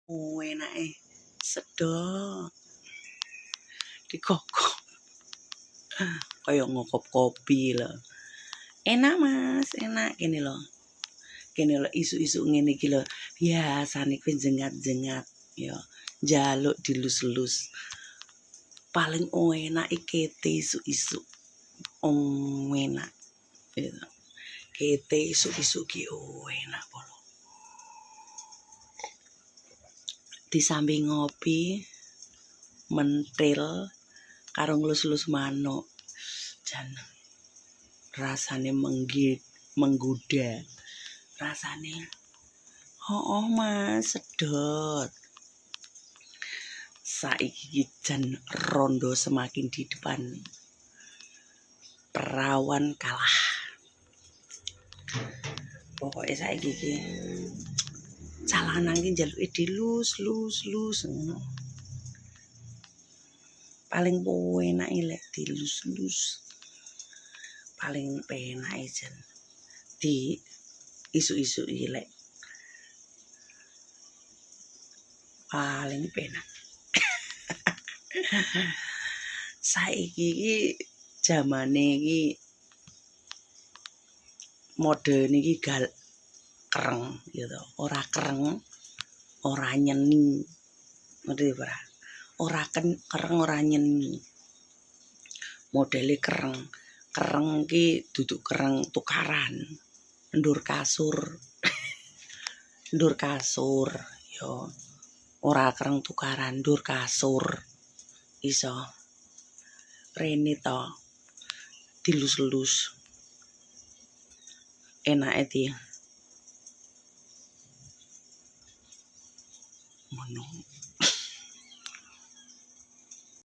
Enake sedot dikokop kaya ngokop kopi lho. Enak Mas, enak kene lho. Kene lho isu-isu ngene iki lho. Biasane kowe jengat-jengat ya njaluk dilus-lus. Paling enak kete isu-isu. Enak. Kete isu-isu ki enak polo. Disambi ngopi mentil karo nglus-lus manuk. Jan rasane menggoda. Rasane Mas sedot. Saiki jan rondo semakin di depan. Perawan kalah. Pokoknya saiki iki calanan iki njaluke dilus-lus ngono. Paling enake lek dilus-lus. Paling penake jan di isu-isu iki lek paling penak. Saiki iki jamane iki mode niki kereng gitu. Ora kereng, ora nyeni. Ngerti ora? Ora kereng ora nyeni. Modele kereng. Kereng ki duduk kereng tukaran. Ndur kasur. Ndur kasur yo. Ora kereng tukaran, ndur kasur. Iso. Rene to. Dilus-lus. Enake di ngono.